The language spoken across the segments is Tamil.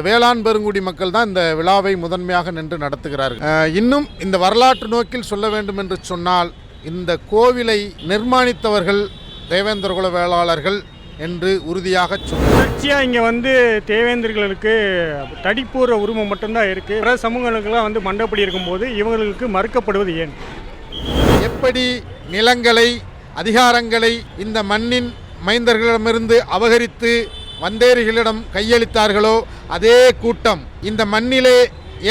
இந்த வேளாண் பெருங்குடி மக்கள் தான் இந்த விழாவை முதன்மையாக நின்று நடத்துகிறார்கள். இன்னும் இந்த வரலாற்று நோக்கில் சொல்ல வேண்டும் என்று சொன்னால், இந்த கோவிலை நிர்மாணித்தவர்கள் தேவேந்திரகுல வேளாளர்கள் என்று உறுதியாக தொடர்ச்சியாக இங்கே தேவேந்திரர்களுக்கு தடிப்பூர்வ உரிமை மட்டும்தான் இருக்குது. பிற சமூகங்களுக்கெல்லாம் மண்டப்படி இருக்கும்போது இவங்களுக்கு மறுக்கப்படுவது ஏன்? எப்படி நிலங்களை அதிகாரங்களை இந்த மண்ணின் மைந்தர்களிடமிருந்து அபகரித்து வந்தேரிகளிடம் கையளித்தார்களோ அதே கூட்டம் இந்த மண்ணிலே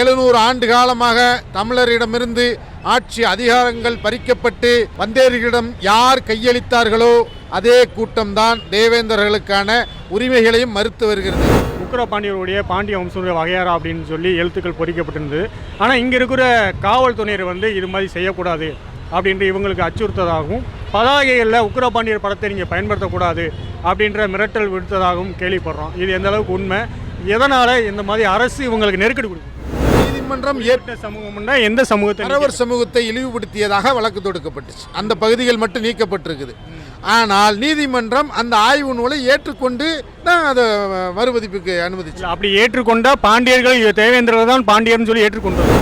700 ஆண்டு காலமாக தமிழரிடமிருந்து ஆட்சி அதிகாரங்கள் பறிக்கப்பட்டு வந்தேரிகளிடம் யார் கையளித்தார்களோ அதே கூட்டம்தான் தேவேந்தர்களுக்கான உரிமைகளையும் மறுத்து வருகிறது. உக்கிரபாண்டியருடைய பாண்டிய வம்சனுடைய வகையாரா அப்படின்னு சொல்லி எழுத்துக்கள் பொறிக்கப்பட்டிருந்தது. ஆனால் இங்கே இருக்கிற காவல்துறையினர் இது மாதிரி செய்யக்கூடாது அப்படின்ற இவங்களுக்கு அச்சுறுத்ததாகவும், பதாகைகளில் உக்கிரபாண்டியர் படத்தை நீங்கள் பயன்படுத்தக்கூடாது அப்படின்ற மிரட்டல் விடுத்ததாகவும் கேள்விப்படுறோம். இது எந்த அளவுக்கு உண்மை? எதனால் இந்த மாதிரி அரசு இவங்களுக்கு நெருக்கடி கொடுக்கும்? நீதிமன்றம் ஏற்ற சமூகம்னா எந்த சமூகத்தை? மறவர் சமூகத்தை இழிவுபடுத்தியதாக வழக்கு தொடுக்கப்பட்டுச்சு. அந்த பகுதிகள் மட்டும் நீக்கப்பட்டிருக்குது. ஆனால் நீதிமன்றம் அந்த ஆய்வு நூலை ஏற்றுக்கொண்டு தான் அதை மறுபதிப்புக்கு அனுமதிச்சு. அப்படி ஏற்றுக்கொண்டா பாண்டியர்கள் தேவேந்திரர்கள் தான் பாண்டியர்னு சொல்லி ஏற்றுக்கொண்டோம்.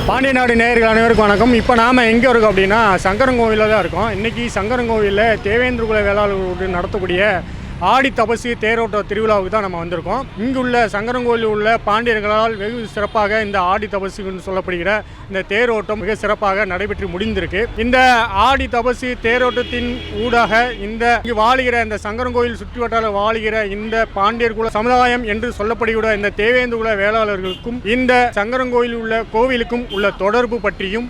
பாண்டிய நாடு நேயர்கள் அனைவருக்கும் வணக்கம். இப்போ நாம் எங்கே இருக்கோம் அப்படின்னா சங்கரங்கோவிலில் தான் இருக்கோம். இன்றைக்கி சங்கரங்கோவிலில் தேவேந்திரகுல வேளாளர்கள் நடத்தக்கூடிய ஆடி தபசு தேரோட்ட திருவிழாவுக்கு தான் நம்ம வந்திருக்கோம். இங்குள்ள சங்கரங்கோவிலில் உள்ள பாண்டியர்களால் வெகு சிறப்பாக இந்த ஆடி தபசுன்னு சொல்லப்படுகிற இந்த தேரோட்டம் மிக சிறப்பாக நடைபெற்று முடிந்திருக்கு. இந்த ஆடி தபசு தேரோட்டத்தின் ஊடாக இங்கு வாழுகிற இந்த சங்கரங்கோவில் சுற்றுவட்டார வாழுகிற இந்த பாண்டியர்குல சமுதாயம் என்று சொல்லப்படுகிற இந்த தேவேந்திரகுல வேளாளர்களுக்கும் இந்த சங்கரங்கோவில் உள்ள கோவிலுக்கும் உள்ள தொடர்பு பற்றியும்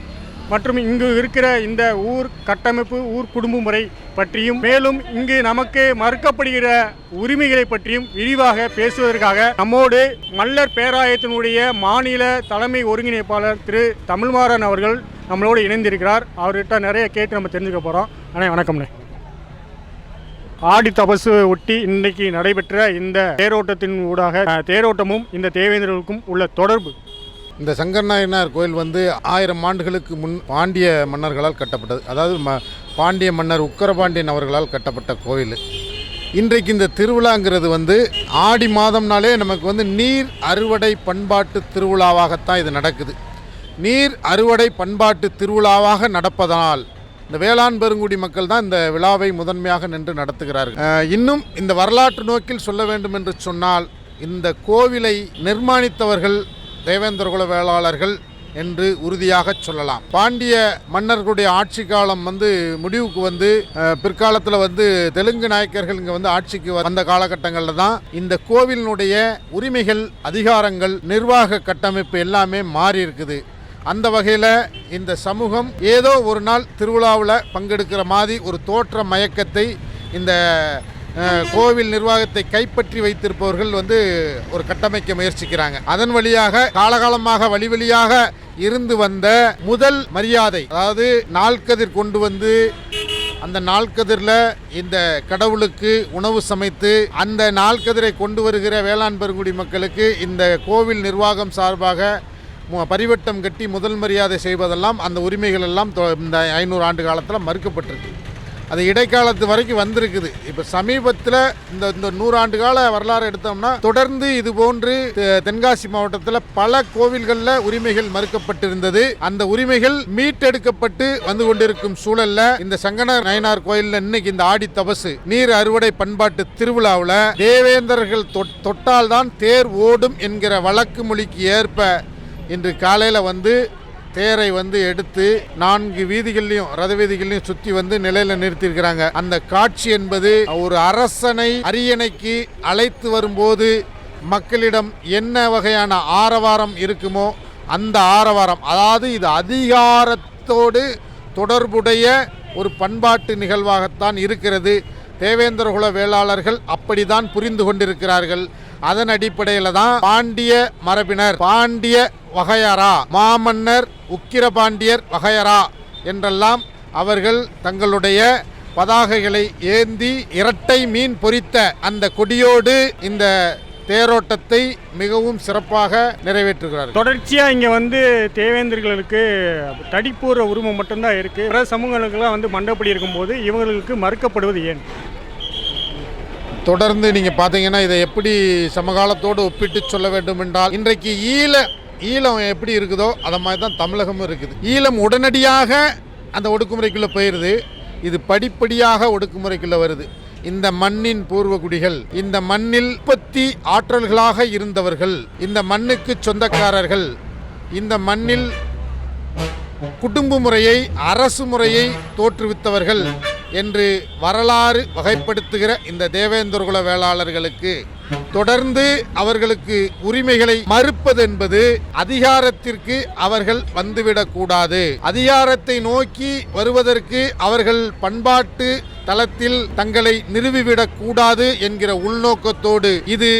மற்றும் இங்கு இருக்கிற இந்த ஊர் கட்டமைப்பு, ஊர் குடும்ப முறை பற்றியும், மேலும் இங்கு நமக்கு மறுக்கப்படுகிற உரிமைகளை பற்றியும் விரிவாக பேசுவதற்காக நம்மோடு மல்லர் பேராயத்தினுடைய மாநில தலைமை ஒருங்கிணைப்பாளர் திரு தமிழ்மாறன் அவர்கள் நம்மளோடு இணைந்திருக்கிறார். அவர்கிட்ட நிறைய கேட்டு நம்ம தெரிஞ்சுக்க போகிறோம். அண்ணே வணக்கம்ண்ணே. ஆடி தபசு ஒட்டி இன்றைக்கு நடைபெற்ற இந்த தேரோட்டத்தின் ஊடாக தேரோட்டமும் இந்த தேவேந்திரர்களுக்கும் உள்ள தொடர்பு. இந்த சங்கரநாயனார் கோயில் 1000 ஆண்டுகளுக்கு முன் பாண்டிய மன்னர்களால் கட்டப்பட்டது. அதாவது பாண்டிய மன்னர் உக்கிரபாண்டியன் அவர்களால் கட்டப்பட்ட கோயில். இன்றைக்கு இந்த திருவிழாங்கிறது ஆடி மாதம்னாலே நமக்கு நீர் அறுவடை பண்பாட்டு திருவிழாவாகத்தான் இது நடக்குது. நீர் அறுவடை பண்பாட்டு திருவிழாவாக நடப்பதனால் இந்த வேளாண் பெருங்குடி மக்கள் தான் இந்த விழாவை முதன்மையாக நின்று நடத்துகிறார்கள். இன்னும் இந்த வரலாற்று நோக்கில் சொல்ல வேண்டும் என்று சொன்னால், இந்த கோவிலை நிர்மாணித்தவர்கள் தேவேந்திரகுல வேளாளர்கள் என்று உறுதியாக சொல்லலாம். பாண்டிய மன்னர்களுடைய ஆட்சி காலம் முடிவுக்கு பிற்காலத்தில் தெலுங்கு நாயக்கர்கள் இங்கே ஆட்சிக்கு வந்த காலகட்டங்களில் தான் இந்த கோவிலினுடைய உரிமைகள், அதிகாரங்கள், நிர்வாக கட்டமைப்பு எல்லாமே மாறி இருக்குது. அந்த வகையில் இந்த சமூகம் ஏதோ ஒரு நாள் திருவிழாவில் பங்கெடுக்கிற மாதிரி ஒரு தோற்ற மயக்கத்தை இந்த கோவில் நிர்வாகத்தை கைப்பற்றி வைத்திருப்பவர்கள் ஒரு கட்டமைக்க முயற்சிக்கிறாங்க. அதன் வழியாக காலகாலமாக வழியாக இருந்து வந்த முதல் மரியாதை, அதாவது நாள்கதிர் கொண்டு அந்த நாள்கதிரில் இந்த கடவுளுக்கு உணவு சமைத்து அந்த நாள்கதிரை கொண்டு வருகிற வேளாண் பெருங்குடி மக்களுக்கு இந்த கோவில் நிர்வாகம் சார்பாக பரிவட்டம் கட்டி முதல் மரியாதை செய்வதெல்லாம் அந்த உரிமைகள் எல்லாம் இந்த 500 ஆண்டு காலத்தில் மறுக்கப்பட்டிருக்கு. அது இடைக்காலத்து வரைக்கும் வந்திருக்குது. இப்போ சமீபத்தில் இந்த 100 ஆண்டு கால வரலாறு எடுத்தோம்னா தொடர்ந்து இது போன்று தென்காசி மாவட்டத்தில் பல கோவில்களில் உரிமைகள் மறுக்கப்பட்டிருந்தது. அந்த உரிமைகள் மீட்டெடுக்கப்பட்டு வந்து கொண்டிருக்கும் சூழல்ல இந்த சங்கர நயினார் கோயிலில் இன்னைக்கு இந்த ஆடி தபசு நீர் அறுவடை பண்பாட்டு திருவிழாவில் தேவேந்தர்கள் தொட்டால்தான் தேர் ஓடும் என்கிற வழக்கு மொழிக்கு ஏற்ப இன்று காலையில் தேரை எடுத்து 4 வீதிகள்லையும் ரத வீதிகள்லையும் சுற்றி நிலையில் நிறுத்தியிருக்கிறாங்க. அந்த காட்சி என்பது ஒரு அரசனை அரியணைக்கு அழைத்து வரும்போது மக்களிடம் என்ன வகையான ஆரவாரம் இருக்குமோ அந்த ஆரவாரம், அதாவது இது அதிகாரத்தோடு தொடர்புடைய ஒரு பண்பாட்டு நிகழ்வாகத்தான் இருக்கிறது. தேவேந்திரகுல வேளாளர்கள் அப்படிதான் புரிந்து கொண்டிருக்கிறார்கள். அதன் அடிப்படையில் தான் பாண்டிய மரபினர், பாண்டிய வகையரா, மாமன்னர் உக்கிரபாண்டியர் வகையரா என்றெல்லாம் அவர்கள் தங்களுடைய பதாகைகளை ஏந்தி இரட்டை மீன் பொறித்த அந்த கொடியோடு இந்த தேரோட்டத்தை மிகவும் சிறப்பாக நிறைவேற்றுகிறார்கள். தொடர்ச்சியாக இங்கே தேவேந்திரர்களுக்கு தடிப்பூர்வ உரிமை மட்டும்தான் இருக்குது. பிற சமூகங்களுக்கெல்லாம் மண்டபடி இருக்கும்போது இவங்களுக்கு மறுக்கப்படுவது ஏன்? தொடர்ந்து நீங்கள் பார்த்தீங்கன்னா இதை எப்படி சமகாலத்தோடு ஒப்பிட்டு சொல்ல வேண்டும் என்றால், இன்றைக்கு ஈழம் எப்படி இருக்குதோ அதை மாதிரி தான் தமிழகமும் இருக்குது. ஈழம் உடனடியாக அந்த ஒடுக்குமுறைக்குள்ளே போயிடுது, இது படிப்படியாக ஒடுக்குமுறைக்குள்ளே வருது. இந்த மண்ணின் பூர்வகுடிகள், இந்த மண்ணில் உற்பத்தி ஆற்றல்களாக இருந்தவர்கள், இந்த மண்ணுக்கு சொந்தக்காரர்கள், இந்த மண்ணில் குடும்ப முறையை, அரசு முறையை தோற்றுவித்தவர்கள் என்று வரலாறு வகைப்படுத்துகிற இந்த தேவேந்திரகுல வேளாளர்களுக்கு தொடர்ந்து அவர்களுக்கு உரிமைகளை மறுப்பது என்பது அதிகாரத்திற்கு அவர்கள் வந்துவிடக்கூடாது. அதிகாரத்தை நோக்கி வருவதற்கு அவர்கள் பண்பாட்டு தளத்தில் தங்களை நிறுவிவிடக் கூடாது என்கிற உள்நோக்கத்தோடு இது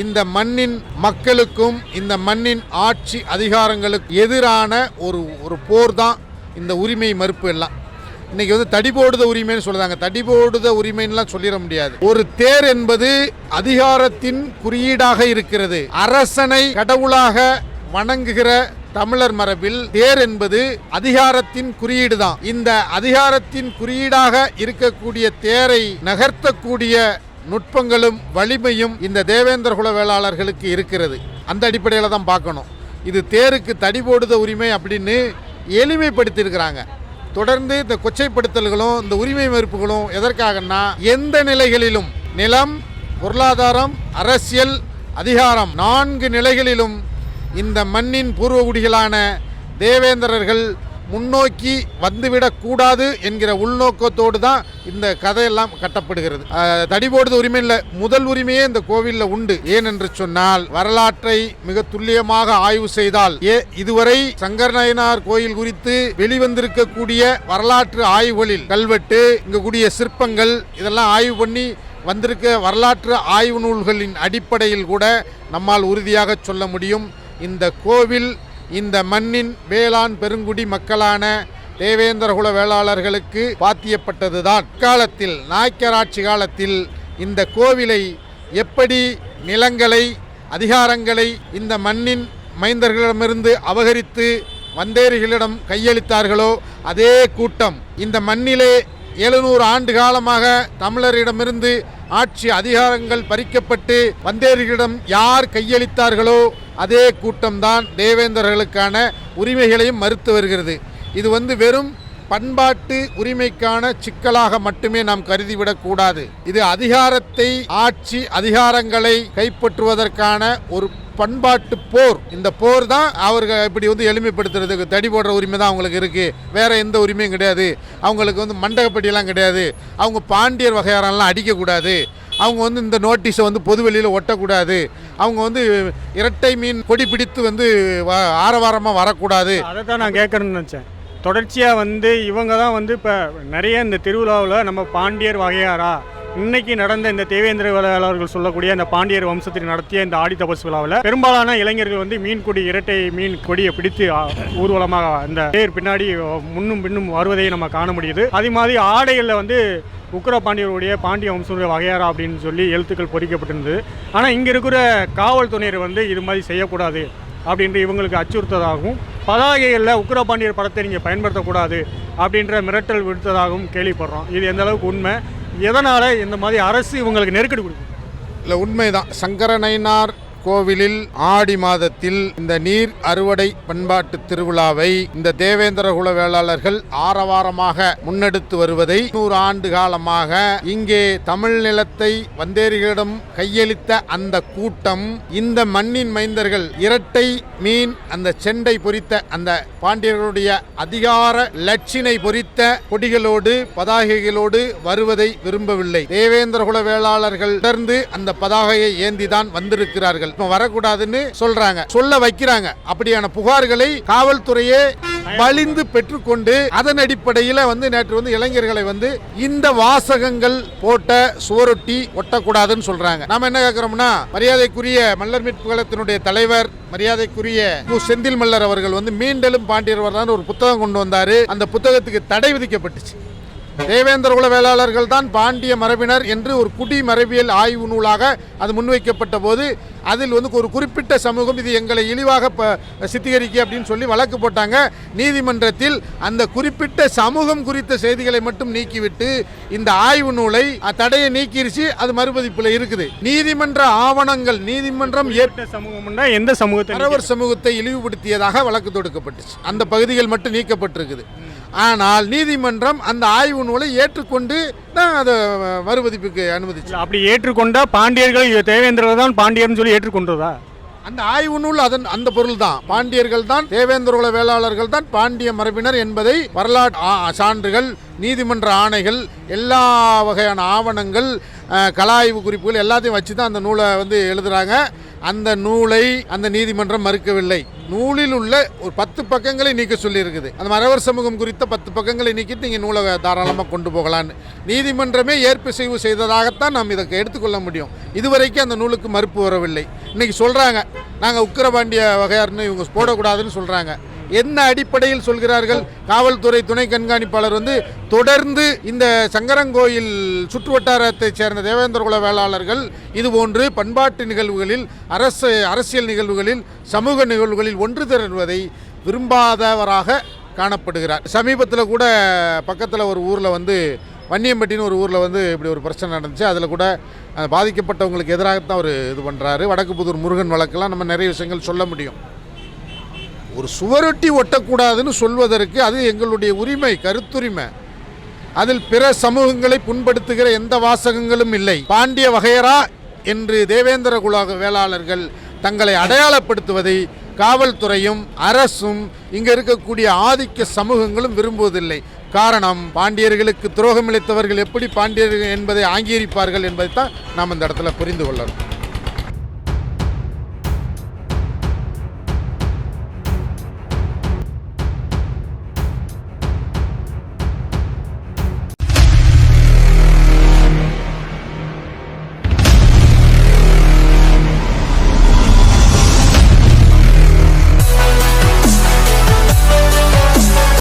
இந்த மண்ணின் மக்களுக்கும் இந்த மண்ணின் ஆட்சி அதிகாரங்களுக்கு எதிரான ஒரு போர் தான் இந்த உரிமை மறுப்பு எல்லாம். இன்னைக்கு தடிபோடுத உரிமைன்னு சொல்லுறாங்க. தடிபோடுத உரிமைன்னுலாம் சொல்லிட முடியாது. ஒரு தேர் என்பது அதிகாரத்தின் குறியீடாக இருக்கிறது. அரசனை கடவுளாக வணங்குகிற தமிழர் மரபில் தேர் என்பது அதிகாரத்தின் குறியீடு தான். இந்த அதிகாரத்தின் குறியீடாக இருக்கக்கூடிய தேரை நகர்த்தக்கூடிய நுட்பங்களும் வலிமையும் இந்த தேவேந்திரகுல வேளாளர்களுக்கு இருக்கிறது. அந்த அடிப்படையில் தான் பார்க்கணும். இது தேருக்கு தடிபோடுத உரிமை அப்படின்னு எளிமைப்படுத்தியிருக்கிறாங்க. தொடர்ந்து இந்த கொச்சைப்படுத்தல்களும் இந்த உரிமை மறுப்புகளும் எதற்காகனா, எந்த நிலைகளிலும் நிலம், பொருளாதாரம், அரசியல், அதிகாரம் 4 நிலைகளிலும் இந்த மண்ணின் பூர்வகுடிகளான தேவேந்திரர்கள் முன்னோக்கி வந்துவிடக்கூடாது என்கிற உள்நோக்கத்தோடு தான் இந்த கதையெல்லாம் கட்டப்படுகிறது. தடிபோடுத உரிமை இல்லை, முதல் உரிமையே இந்த கோவிலில் உண்டு. ஏனென்று சொன்னால் வரலாற்றை மிக துல்லியமாக ஆய்வு செய்தால், இதுவரை சங்கர நயினார் கோயில் குறித்து வெளிவந்திருக்கக்கூடிய வரலாற்று ஆய்வுகளில் கல்வெட்டு, இங்க கூடிய சிற்பங்கள் இதெல்லாம் ஆய்வு பண்ணி வந்திருக்க வரலாற்று ஆய்வு நூல்களின் அடிப்படையில் கூட நம்மால் உறுதியாக சொல்ல முடியும், இந்த கோவில் இந்த மண்ணின் வேளாண் பெருங்குடி மக்களான தேவேந்திரகுல வேளாளர்களுக்கு பாத்தியப்பட்டதுதான். காலத்தில் நாயக்கராட்சி காலத்தில் இந்த கோவிலை எப்படி நிலங்களை, அதிகாரங்களை இந்த மண்ணின் மைந்தர்களிடமிருந்து அபகரித்து வந்தேரிகளிடம் கையளித்தார்களோ அதே கூட்டம் இந்த மண்ணிலே 700 ஆண்டு காலமாக தமிழரிடமிருந்து ஆட்சி அதிகாரங்கள் பறிக்கப்பட்டு வந்தேரிகளிடம் யார் கையளித்தார்களோ அதே கூட்டம்தான் தேவேந்தர்களுக்கான உரிமைகளையும் மறுத்து வருகிறது. இது வெறும் பண்பாட்டு உரிமைக்கான சிக்கலாக மட்டுமே நாம் கருதிவிடக்கூடாது. இது அதிகாரத்தை, ஆட்சி அதிகாரங்களை கைப்பற்றுவதற்கான ஒரு பண்பாட்டு போர். இந்த போர் தான் அவர்கள் இப்படி எளிமைப்படுத்துறதுக்கு தடி போடுற உரிமை தான் அவங்களுக்கு இருக்குது. வேறு எந்த உரிமையும் கிடையாது. அவங்களுக்கு மண்டகப்பட்டியெல்லாம் கிடையாது. அவங்க பாண்டியர் வகையாரெல்லாம் அடிக்கக்கூடாது. அவங்க இந்த நோட்டீஸை பொதுவெளியில் ஒட்டக்கூடாது. அவங்க இரட்டை மீன் கொடி பிடித்து ஆரவாரமாக வரக்கூடாது. அதை தான் நான் கேட்குறேன்னு நினச்சேன். தொடர்ச்சியாக இவங்க தான் இப்போ நிறைய இந்த திருவிழாவில் நம்ம பாண்டியர் வகையாரா இன்னைக்கு நடந்த இந்த தேவேந்திர வேளாளர்கள் சொல்லக்கூடிய இந்த பாண்டியர் வம்சத்தில் நடத்திய இந்த ஆடி தபசு விழாவில் பெரும்பாலான இளைஞர்கள் மீன் கொடி, இரட்டை மீன் கொடியை பிடித்து ஊர்வலமாக இந்த தேர் பின்னாடி முன்னும் பின்னும் வருவதை நம்ம காண முடியுது. அதே மாதிரி ஆடைகளில் உக்கிர பாண்டியருடைய பாண்டிய வம்சனுடைய வகையாரா அப்படின்னு சொல்லி எழுத்துக்கள் பொறிக்கப்பட்டிருந்தது. ஆனால் இங்கே இருக்கிற காவல்துறையினர் இது மாதிரி செய்யக்கூடாது அப்படின்ற இவங்களுக்கு அச்சுறுத்ததாகவும், பதாகைகளில் உக்கிர பாண்டியர் படத்தை நீங்கள் பயன்படுத்தக்கூடாது அப்படின்ற மிரட்டல் விடுத்ததாகவும் கேள்விப்படுறோம். இது எந்த அளவுக்கு உண்மை? எதனால் இந்த மாதிரி அரசு இவங்களுக்கு நெருக்கடி கொடுக்கும்? இல்லை, உண்மைதான். சங்கரநயினார் கோவிலில் ஆடி மாதத்தில் இந்த நீர் அறுவடை பண்பாட்டு திருவிழாவை இந்த தேவேந்திர குல வேளாளர்கள் ஆரவாரமாக முன்னெடுத்து வருவதை 100 ஆண்டு காலமாக இங்கே தமிழ் நிலத்தை வந்தேரிகளிடம் கையளித்த அந்த கூட்டம், இந்த மண்ணின் மைந்தர்கள் இரட்டை மீன், அந்த செண்டை பொறித்த அந்த பாண்டியர்களுடைய அதிகார லட்சினை பொறித்த கொடிகளோடு பதாகைகளோடு வருவதை விரும்பவில்லை. தேவேந்திர குல வேளாளர்கள் தொடர்ந்து அந்த பதாகையை ஏந்திதான் வந்திருக்கிறார்கள். வரக்கூடாதுன்னு சொல்றாங்க, சொல்ல வைக்கிறாங்க. அப்படியான புகார்களை காவல்துறையே வலிந்து பெற்றுக்கொண்டு அதன் அடிப்படையில் நேற்று இளைஞர்களை இந்த வாசகங்கள் போட்ட சுவரொட்டி ஒட்டக்கூடாதுன்னு சொல்றாங்க. நாம என்ன கேட்கிறோம்னா, மரியாதைக்குரிய மல்லர் மீட்பு கழகத்தினுடைய தலைவர் மரியாதைக்குரிய செந்தில் மல்லர் அவர்கள் மீண்டெழும் பாண்டியர் வரலாறு ஒரு புத்தகம் கொண்டு வந்தாரு. அந்த புத்தகத்துக்கு தடை விதிக்கப்பட்டுச்சு. தேவேந்திர குல வேளாளர்கள் தான் பாண்டிய மரபினர் என்று ஒரு குடி மரபியல் ஆய்வு நூலாக அது முன்வைக்கப்பட்ட போது அதில் ஒரு குறிப்பிட்ட சமூகம் இது எங்களை இழிவாக சித்தரிக்க அப்படின்னு சொல்லி வழக்கு போட்டாங்க. நீதிமன்றத்தில் அந்த குறிப்பிட்ட சமூகம் குறித்த செய்திகளை மட்டும் நீக்கிவிட்டு இந்த ஆய்வு நூலை தடையை நீக்கிருச்சு. அது மறுபதிப்பில் இருக்குது. நீதிமன்ற ஆவணங்கள், நீதிமன்றம் சமூகம் எந்த சமூகத்தை, மறவர் சமூகத்தை இழிவுபடுத்தியதாக வழக்கு தொடுக்கப்பட்டுச்சு. அந்த பகுதிகள் மட்டும் நீக்கப்பட்டிருக்குது. ஆனால் நீதிமன்றம் அந்த ஆய்வு நூலை ஏற்றுக்கொண்டு தான் அதை மறுபதிப்புக்கு அனுமதிச்சு. அப்படி ஏற்றுக்கொண்டா பாண்டியர்கள் தேவேந்திரர்கள் தான் பாண்டியர்னு சொல்லி ஏற்றுக்கொண்டதா? அந்த ஆய்வு நூல் அந்த பொருள் தான். பாண்டியர்கள் தான், தேவேந்திர குல வேளாளர்கள் தான் பாண்டிய மரபினர் என்பதை வரலாற்று சான்றுகள், நீதிமன்ற ஆணைகள், எல்லா வகையான ஆவணங்கள், கலாய்வு குறிப்புகள் எல்லாத்தையும் வச்சு தான் அந்த நூலை எழுதுறாங்க. அந்த நூலை அந்த நீதிமன்றம் மறுக்கவில்லை. நூலில் உள்ள ஒரு 10 பக்கங்களை நீக்க சொல்லி இருக்குது. அந்த மறவர் சமூகம் குறித்த 10 பக்கங்களை நீக்கிட்டு நீங்கள் நூலை தாராளமாக கொண்டு போகலான்னு நீதிமன்றமே ஏற்பிசைவு செய்ததாகத்தான் நாம் இதை எடுத்துக்கொள்ள முடியும். இதுவரைக்கும் அந்த நூலுக்கு மறுப்பு வரவில்லை. இன்னைக்கு சொல்கிறாங்க, நாங்கள் உக்கிரபாண்டிய வகையார்னு இவங்க போடக்கூடாதுன்னு சொல்கிறாங்க. என்ன அடிப்படையில் சொல்கிறார்கள்? காவல்துறை துணை கண்காணிப்பாளர் தொடர்ந்து இந்த சங்கரங்கோயில் சுற்றுவட்டாரத்தை சேர்ந்த தேவேந்திர குல வேளாளர்கள் இதுபோன்று பண்பாட்டு நிகழ்வுகளில், அரசியல் நிகழ்வுகளில், சமூக நிகழ்வுகளில் ஒன்று திரள்வதை விரும்பாதவராக காணப்படுகிறார். சமீபத்தில் கூட பக்கத்தில் ஒரு ஊரில் வன்னியம்பட்டின்னு ஒரு ஊரில் இப்படி ஒரு பிரச்சனை நடந்துச்சு. அதில் கூட பாதிக்கப்பட்டவங்களுக்கு எதிராகத்தான் அவர் இது பண்ணுறாரு. வடக்கு புதூர் முருகன் வழக்கெல்லாம் நம்ம நிறைய விஷயங்கள் சொல்ல முடியும். ஒரு சுவரொட்டி ஒட்டக்கூடாதுன்னு சொல்வதற்கு அது எங்களுடைய உரிமை, கருத்துரிமை. அதில் பிற சமூகங்களை புண்படுத்துகிற எந்த வாசகங்களும் இல்லை. பாண்டிய வகையரா என்று தேவேந்திர குல வேளாளர்கள் தங்களை அடையாளப்படுத்துவதை காவல்துறையும் அரசும் இங்கே இருக்கக்கூடிய ஆதிக்க சமூகங்களும் விரும்புவதில்லை. காரணம், பாண்டியர்களுக்கு துரோகம் இழைத்தவர்கள் எப்படி பாண்டியர்கள் என்பதை அங்கீகரிப்பார்கள் என்பதைத்தான் நாம் இந்த இடத்துல புரிந்து கொள்ளணும்.